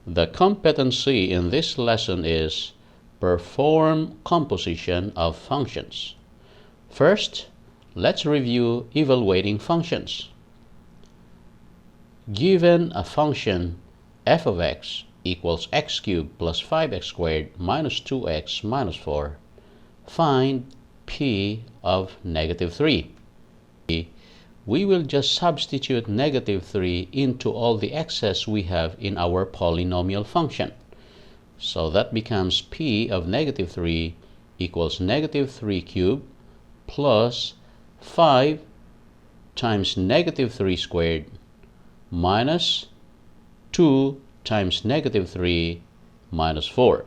The competency in this lesson is perform composition of functions. First, let's review evaluating functions. Given a function f of x equals x cubed plus 5x squared minus 2x minus 4, find p of negative 3. We will just substitute negative 3 into all the x's we have in our polynomial function. So that becomes p of negative 3 equals negative 3 cubed plus 5 times negative 3 squared minus 2 times negative 3 minus 4.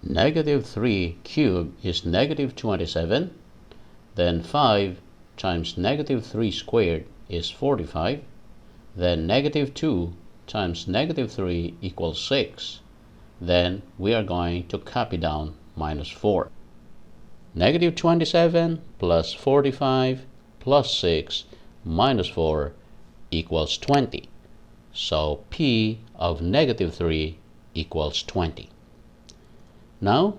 Negative 3 cubed is negative 27, then 5 times negative 3 squared is 45, then negative 2 times negative 3 equals 6. Then we are going to copy down minus 4. Negative 27 plus 45 plus 6 minus 4 equals 20. So p of negative 3 equals 20. Now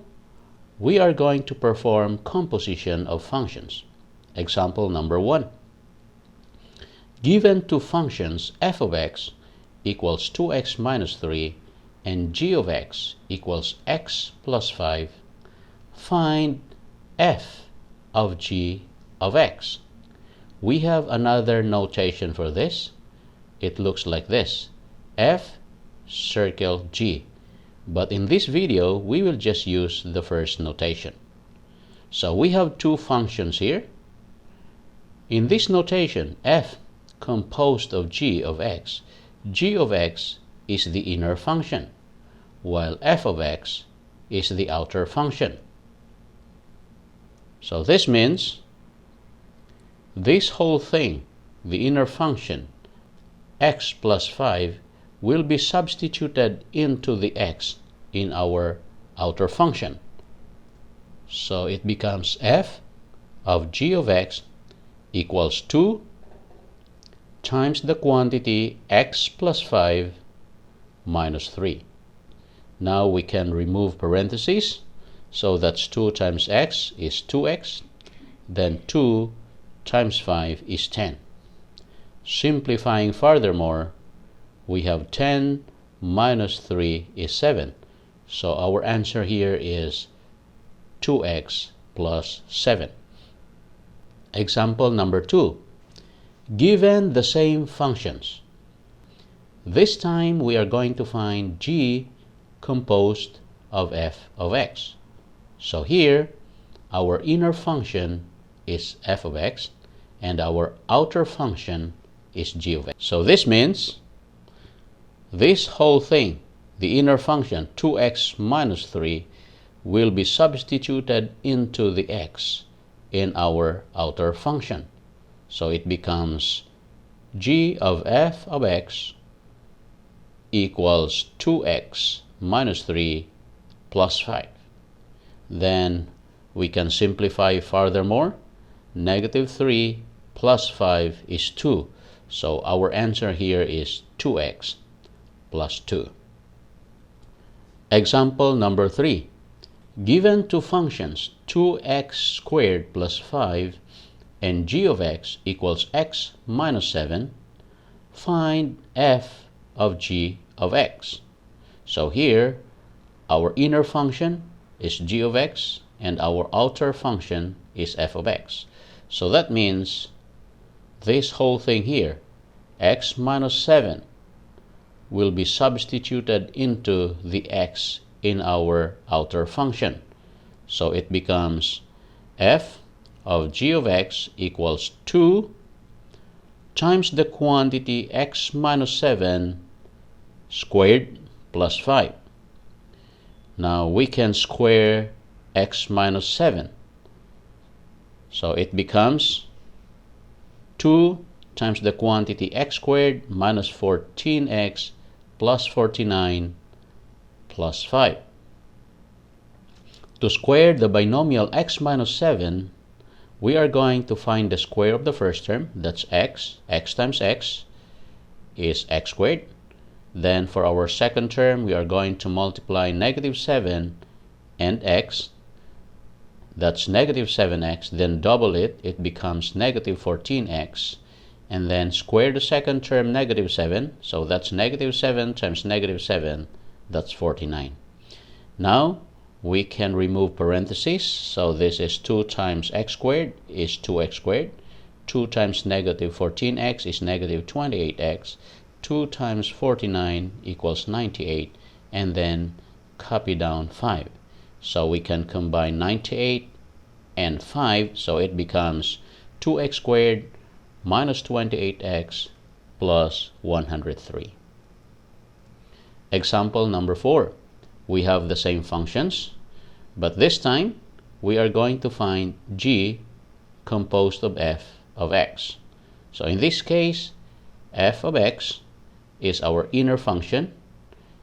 we are going to perform composition of functions. Example number 1. Given two functions f of x equals 2x minus 3 and g of x equals x plus 5, find f of g of x. We have another notation for this. It looks like this: f circle g. But in this video, we will just use the first notation. So we have two functions here. In this notation, f composed of g of x is the inner function, while f of x is the outer function. So this means this whole thing, the inner function, x plus 5, will be substituted into the x in our outer function. So it becomes f of g of x equals 2 times the quantity x plus 5 minus 3. Now we can remove parentheses, so that's 2 times x is 2x, then 2 times 5 is 10. Simplifying furthermore, we have 10 minus 3 is 7. So our answer here is 2x plus 7. Example number 2. Given the same functions, this time we are going to find g composed of f of x. So here, our inner function is f of x, and our outer function is g of x. So this means this whole thing, the inner function 2x minus 3, will be substituted into the x in our outer function. So it becomes g of f of x equals 2x minus 3 plus 5. Then we can simplify furthermore. Negative 3 plus 5 is 2. So our answer here is 2x plus 2. Example number 3. Given two functions 2x squared plus 5 and g of x equals x minus 7, find f of g of x. So here, our inner function is g of x and our outer function is f of x. So that means this whole thing here, x minus 7, will be substituted into the x in our outer function. So it becomes f of g of x equals 2 times the quantity x minus 7 squared plus 5. Now we can square x minus 7. So it becomes 2 times the quantity x squared minus 14x plus 49 plus 5. To square the binomial x minus 7, we are going to find the square of the first term, that's x. X times x is x squared. Then for our second term, we are going to multiply negative 7 and x. That's negative 7x, then double it, it becomes negative 14x. And then square the second term, negative 7, so that's negative 7 times negative 7, that's 49. Now we can remove parentheses, so this is 2 times x squared is 2x squared, 2 times negative 14x is negative 28x, 2 times 49 equals 98, and then copy down 5. So we can combine 98 and 5, so it becomes 2x squared minus 28x plus 103. Example number 4. We have the same functions, but this time we are going to find g composed of f of x. So in this case, f of x is our inner function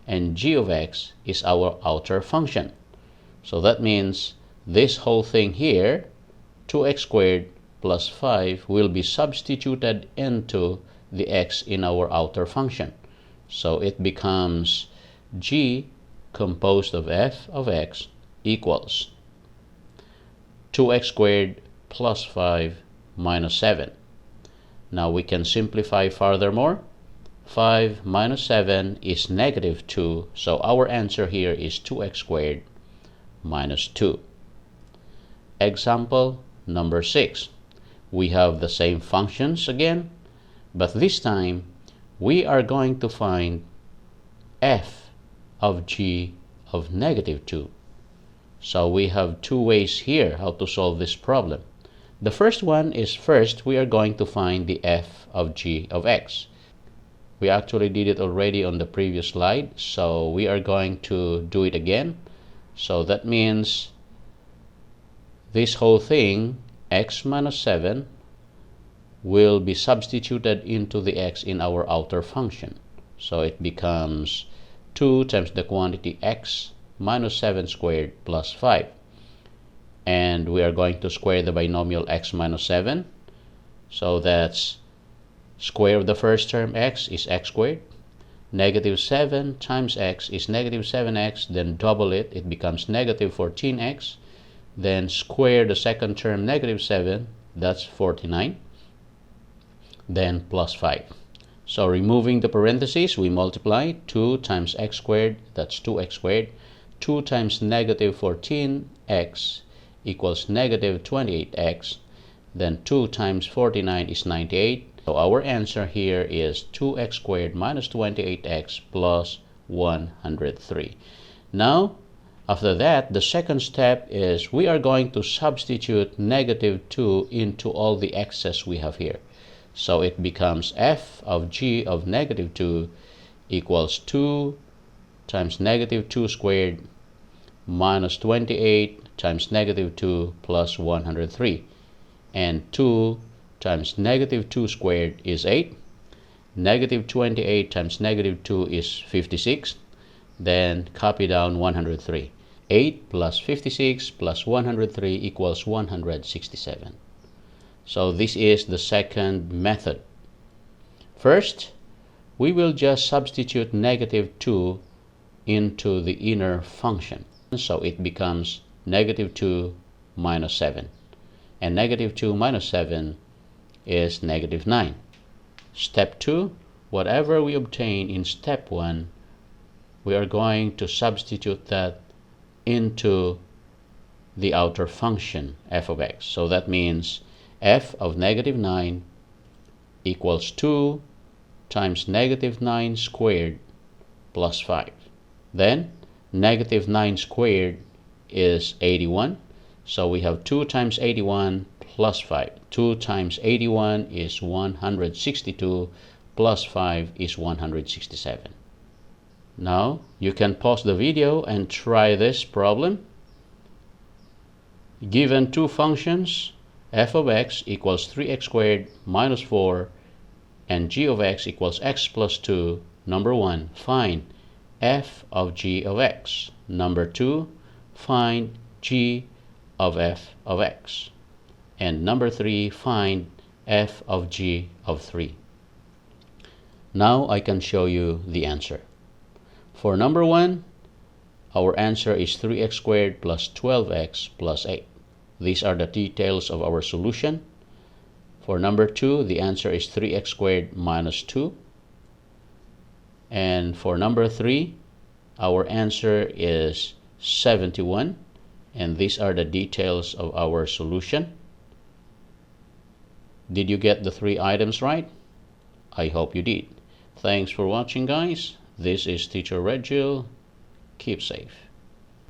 and g of x is our outer function. So that means this whole thing here, 2x squared plus 5, will be substituted into the x in our outer function. So it becomes g composed of f of x equals 2x squared plus 5 minus 7. Now we can simplify furthermore. 5 minus 7 is negative 2, so our answer here is 2x squared minus 2. Example number 6. We have the same functions again, but this time we are going to find f of g of negative 2. So we have two ways here how to solve this problem. The first one is, first we are going to find the f of g of x. We actually did it already on the previous slide, so we are going to do it again. So that means this whole thing, x minus 7, will be substituted into the x in our outer function. So it becomes 2 times the quantity x minus 7 squared plus 5. And we are going to square the binomial x minus 7. So that's square of the first term, x, is x squared. Negative 7 times x is negative 7x, then double it, it becomes negative 14x. Then square the second term, negative 7, that's 49. Then plus 5. So removing the parentheses, we multiply 2 times x squared, that's 2x squared. 2 times negative 14x equals negative 28x. Then 2 times 49 is 98. So our answer here is 2x squared minus 28x plus 103. Now, after that, the second step is we are going to substitute negative 2 into all the x's we have here. So it becomes f of g of negative 2 equals 2 times negative 2 squared minus 28 times negative 2 plus 103. And 2 times negative 2 squared is 8. Negative 28 times negative 2 is 56. Then copy down 103. 8 plus 56 plus 103 equals 167. So this is the second method. First, we will just substitute negative 2 into the inner function. So it becomes negative 2 minus 7. And negative 2 minus 7 is negative 9. Step 2, whatever we obtain in step 1, we are going to substitute that into the outer function f of x. So that means f of negative 9 equals 2 times negative 9 squared plus 5. Then negative 9 squared is 81. So we have 2 times 81 plus 5. 2 times 81 is 162 plus 5 is 167. Now you can pause the video and try this problem. Given two functions, f of x equals 3x squared minus 4 and g of x equals x plus 2. Number 1, find f of g of x. Number 2, find g of f of x. And number 3, find f of g of 3. Now I can show you the answer. For number 1, our answer is 3x squared plus 12x plus 8. These are the details of our solution. For number 2, the answer is 3x squared minus 2. And for number 3, our answer is 71. And these are the details of our solution. Did you get the 3 items right? I hope you did. Thanks for watching, guys. This is Teacher Rejil. Keep safe.